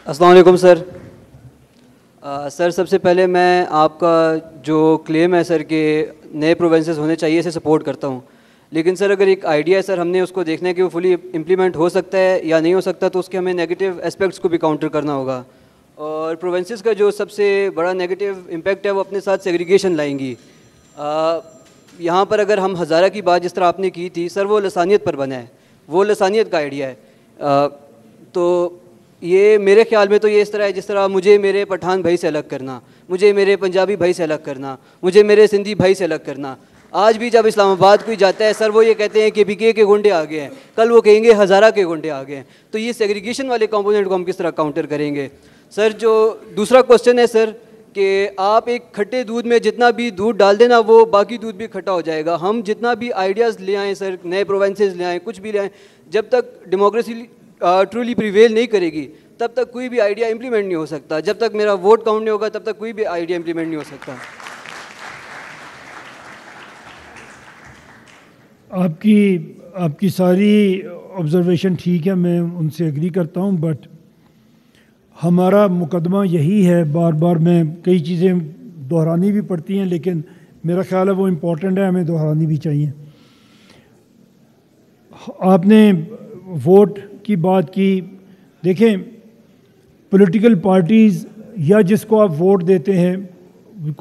अस्सलाम वालेकुम sir. Sir सबसे पहले मैं आपका जो क्लेम है सर कि नए प्रोविंसेस होने चाहिए इसे सपोर्ट करता हूँ, लेकिन सर अगर एक आइडिया है सर हमने उसको देखना है कि वो फुली इम्प्लीमेंट हो सकता है या नहीं हो सकता, तो उसके हमें नेगेटिव एस्पेक्ट्स को भी काउंटर करना होगा। और प्रोविंसेस का जो सबसे बड़ा नेगेटिव इम्पैक्ट है वो अपने साथ सेग्रीगेशन लाएंगी। यहाँ पर अगर हम हज़ारा की बात जिस तरह आपने की थी सर, वो लसानियत पर बना है, वो लसानियत का आइडिया है। तो ये मेरे ख्याल में तो ये इस तरह है जिस तरह मुझे मेरे पठान भाई से अलग करना, मुझे मेरे पंजाबी भाई से अलग करना, मुझे मेरे सिंधी भाई से अलग करना। आज भी जब इस्लामाबाद कोई जाता है सर वो ये कहते हैं कि बीके के गुंडे आ गए हैं, कल वो कहेंगे हज़ारा के गुंडे आ गए हैं। तो ये सेग्रीगेशन वाले कंपोनेंट को हम किस तरह काउंटर करेंगे सर? जो दूसरा क्वेश्चन है सर कि आप एक खट्टे दूध में जितना भी दूध डाल देना वो बाकी दूध भी खट्टा हो जाएगा। हम जितना भी आइडियाज़ ले आएँ सर, नए प्रोविंसेस ले आएँ, कुछ भी ले आएँ, जब तक डेमोक्रेसी ट्रूली प्रिवेल नहीं करेगी तब तक कोई भी आइडिया इम्प्लीमेंट नहीं हो सकता। जब तक मेरा वोट काउंट नहीं होगा तब तक कोई भी आइडिया इम्प्लीमेंट नहीं हो सकता। आपकी सारी ऑब्जर्वेशन ठीक है, मैं उनसे एग्री करता हूँ, बट हमारा मुकदमा यही है। बार बार मैं कई चीज़ें दोहरानी भी पड़ती हैं, लेकिन मेरा ख्याल है वो इम्पोर्टेंट है, हमें दोहरानी भी चाहिए। आपने वोट की बात की, देखें पॉलिटिकल पार्टीज़ या जिसको आप वोट देते हैं,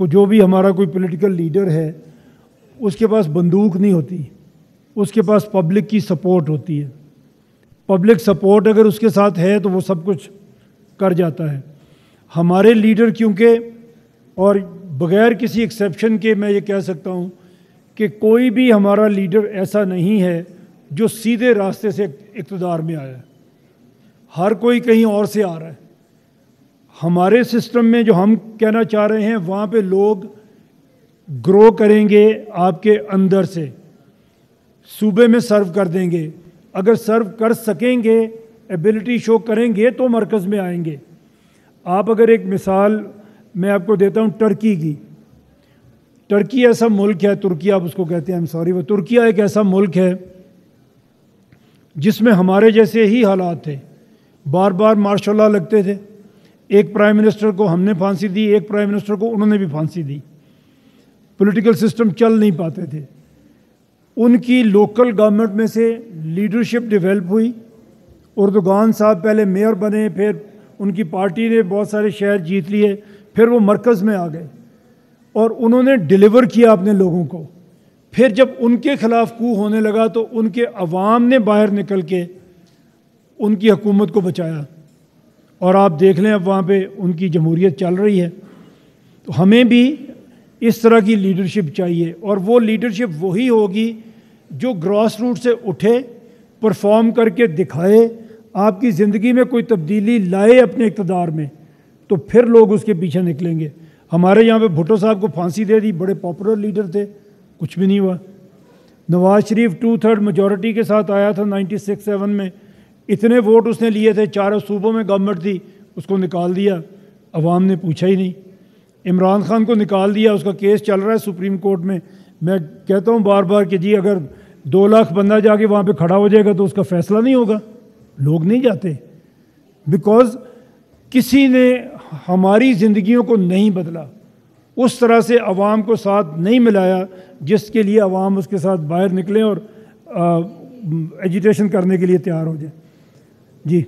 जो भी हमारा कोई पॉलिटिकल लीडर है, उसके पास बंदूक नहीं होती, उसके पास पब्लिक की सपोर्ट होती है। पब्लिक सपोर्ट अगर उसके साथ है तो वो सब कुछ कर जाता है। हमारे लीडर क्योंकि, और बग़ैर किसी एक्सेप्शन के मैं ये कह सकता हूँ कि कोई भी हमारा लीडर ऐसा नहीं है जो सीधे रास्ते से इक़्तिदार में आया है, हर कोई कहीं और से आ रहा है। हमारे सिस्टम में जो हम कहना चाह रहे हैं वहाँ पे लोग ग्रो करेंगे आपके अंदर से, सूबे में सर्व कर देंगे। अगर सर्व कर सकेंगे, एबिलिटी शो करेंगे तो मरकज़ में आएंगे। आप अगर एक मिसाल मैं आपको देता हूँ टर्की की। टर्की ऐसा मुल्क है, तुर्की आप उसको कहते हैं, आई एम सॉरी, वो तुर्किया एक ऐसा मुल्क है जिसमें हमारे जैसे ही हालात थे। बार बार मार्शल लॉ लगते थे, एक प्राइम मिनिस्टर को हमने फांसी दी, एक प्राइम मिनिस्टर को उन्होंने भी फांसी दी। पॉलिटिकल सिस्टम चल नहीं पाते थे। उनकी लोकल गवर्नमेंट में से लीडरशिप डेवलप हुई। उर्दुगान साहब पहले मेयर बने, फिर उनकी पार्टी ने बहुत सारे शहर जीत लिए, फिर वो मरकज़ में आ गए और उन्होंने डिलीवर किया अपने लोगों को। फिर जब उनके ख़िलाफ़ कू होने लगा तो उनके अवाम ने बाहर निकल के उनकी हुकूमत को बचाया, और आप देख लें अब वहाँ पे उनकी जमहूरियत चल रही है। तो हमें भी इस तरह की लीडरशिप चाहिए, और वो लीडरशिप वही होगी जो ग्रास रूट से उठे, परफॉर्म करके दिखाए, आपकी ज़िंदगी में कोई तब्दीली लाए अपने इक़्तिदार में, तो फिर लोग उसके पीछे निकलेंगे। हमारे यहाँ पे भुट्टो साहब को फांसी दे दी, बड़े पॉपुलर लीडर थे, कुछ भी नहीं हुआ। नवाज शरीफ 2/3 मेजॉरिटी के साथ आया था 96-7 में, इतने वोट उसने लिए थे, चारों सूबों में गवर्नमेंट थी, उसको निकाल दिया, अवाम ने पूछा ही नहीं। इमरान खान को निकाल दिया, उसका केस चल रहा है सुप्रीम कोर्ट में। मैं कहता हूँ बार बार कि जी अगर 2 लाख बंदा जाके वहाँ पे खड़ा हो जाएगा तो उसका फैसला नहीं होगा। लोग नहीं जाते, बिकॉज़ किसी ने हमारी ज़िंदगियों को नहीं बदला, उस तरह से अवाम को साथ नहीं मिलाया जिसके लिए अवाम उसके साथ बाहर निकलें और एजिटेशन करने के लिए तैयार हो जाए। जी।